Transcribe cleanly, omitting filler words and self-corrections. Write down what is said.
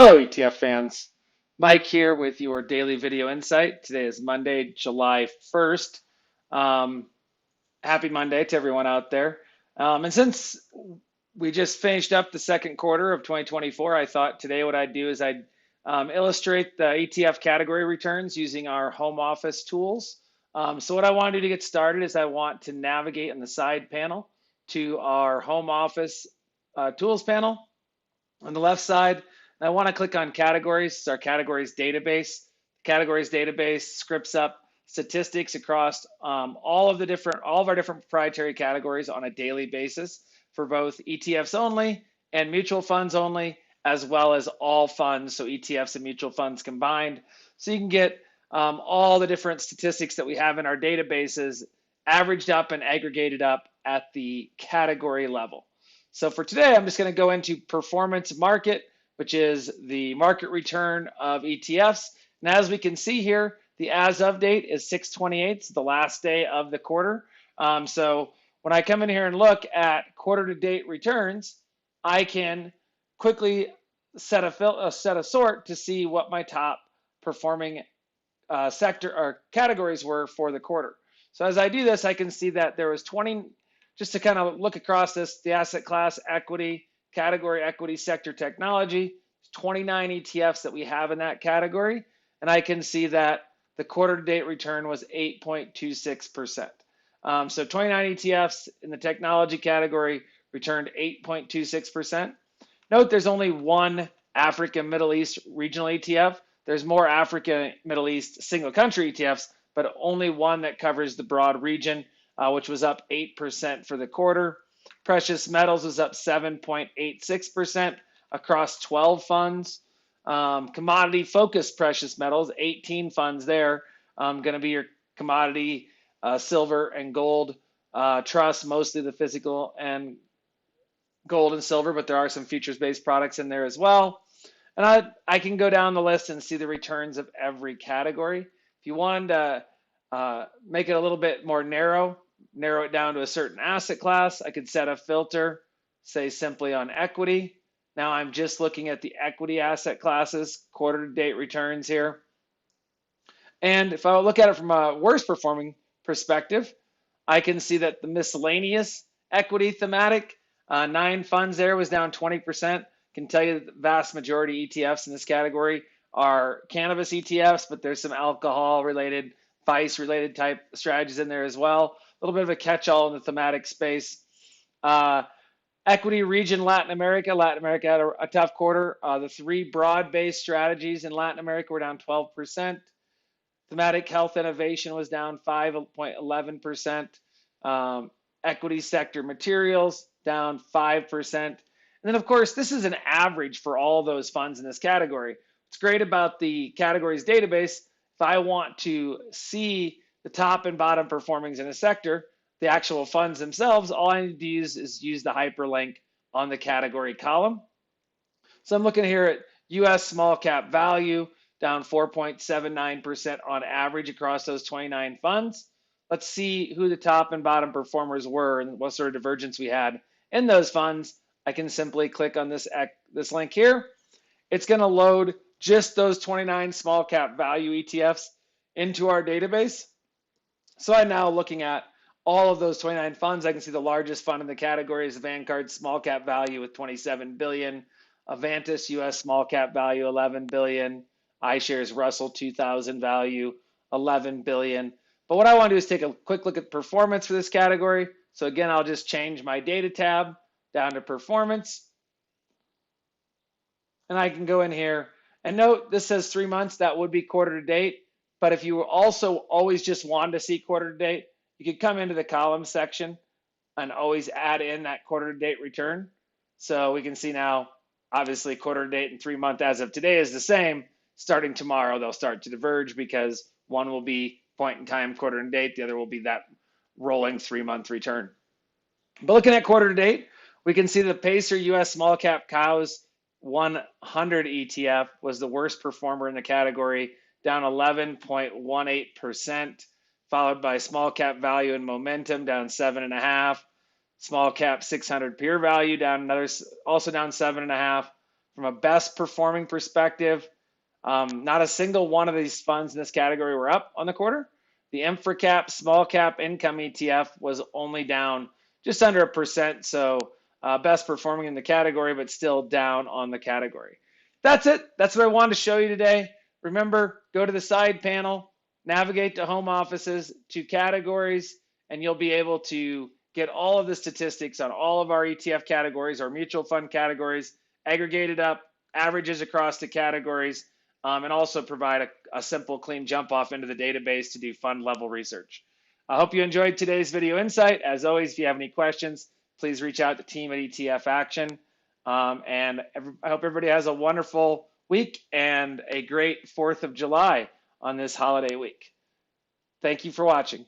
Hello, ETF fans. Mike here with your daily video insight. Today is Monday, July 1st. Um, Happy Monday to everyone out there. And since we just finished up the second quarter of 2024, I thought today what I'd do is I'd illustrate the ETF category returns using our home office tools. So what I want to do to get started is I want to navigate in the side panel to our home office tools panel. On the left side, I want to click on categories. It's our categories database. The categories database scripts up statistics across all of our different proprietary categories on a daily basis for both ETFs only and mutual funds only, as well as all funds, so ETFs and mutual funds combined. So you can get all the different statistics that we have in our databases averaged up and aggregated up at the category level. So for today, I'm just going to go into performance market, which is the market return of ETFs. And as we can see here, the as of date is 6/28, the last day of the quarter. So when I come in here and look at quarter to date returns, I can quickly set a sort to see what my top performing sector or categories were for the quarter. So as I do this, I can see that there was 20. Just to kind of look across this, the asset class, equity, category, equity, sector, technology, 29 ETFs that we have in that category. And I can see that the quarter to date return was 8.26%. So 29 ETFs in the technology category returned 8.26%. Note there's only one Africa Middle East regional ETF. There's more Africa Middle East single country ETFs, but only one that covers the broad region. Which was up 8% for the quarter. Precious metals was up 7.86% across 12 funds. Commodity focused precious metals, 18 funds there. Going to be your commodity silver and gold trust, mostly the physical and gold and silver, but there are some futures based products in there as well. And I can go down the list and see the returns of every category. If you wanted to make it a little bit more narrow it down to a certain asset class, I could set a filter, say simply on equity. Now I'm just looking at the equity asset classes, quarter to date returns here. And if I look at it from a worst performing perspective, I can see that the miscellaneous equity thematic, 9 funds there was down 20%. Can tell you that the vast majority ETFs in this category are cannabis ETFs, but there's some alcohol related, vice related type strategies in there as well. A little bit of a catch-all in the thematic space. Equity region Latin America had a tough quarter. The 3 broad-based strategies in Latin America were down 12%. Thematic health innovation was down 5.11%. Equity sector materials down 5%. And then, of course, this is an average for all those funds in this category. What's great about the categories database, if I want to see the top and bottom performings in a sector, the actual funds themselves, all I need to use is use the hyperlink on the category column. So I'm looking here at US small cap value, down 4.79% on average across those 29 funds. Let's see who the top and bottom performers were and what sort of divergence we had in those funds. I can simply click on this link here. It's going to load just those 29 small cap value ETFs into our database. So I'm now looking at all of those 29 funds. I can see the largest fund in the category is Vanguard Small Cap Value with 27 billion, Avantis US Small Cap Value 11 billion, iShares Russell 2000 Value 11 billion. But what I want to do is take a quick look at performance for this category. So again, I'll just change my data tab down to performance. And I can go in here and note this says 3 months. That would be quarter to date. But if you also always just wanted to see quarter to date, you could come into the column section and always add in that quarter to date return. So we can see now, obviously, quarter to date and 3 month as of today is the same. Starting tomorrow, they'll start to diverge because one will be point in time quarter to date, the other will be that rolling 3 month return. But looking at quarter to date, we can see the Pacer US Small Cap Cows 100 ETF was the worst performer in the category, down 11.18%, followed by small cap value and momentum down 7.5%, small cap 600 peer value down also down 7.5%, From a best performing perspective, not a single one of these funds in this category were up on the quarter. The InfraCap Small Cap Income ETF was only down just under 1%, so best performing in the category, but still down on the category. That's it. That's what I wanted to show you today. Remember, go to the side panel, navigate to home offices, to categories, and you'll be able to get all of the statistics on all of our ETF categories, our mutual fund categories, aggregated up, averages across the categories, and also provide a simple, clean jump off into the database to do fund level research. I hope you enjoyed today's video insight. As always, if you have any questions, please reach out to team at ETF Action. I hope everybody has a wonderful week and a great 4th of July on this holiday week. Thank you for watching.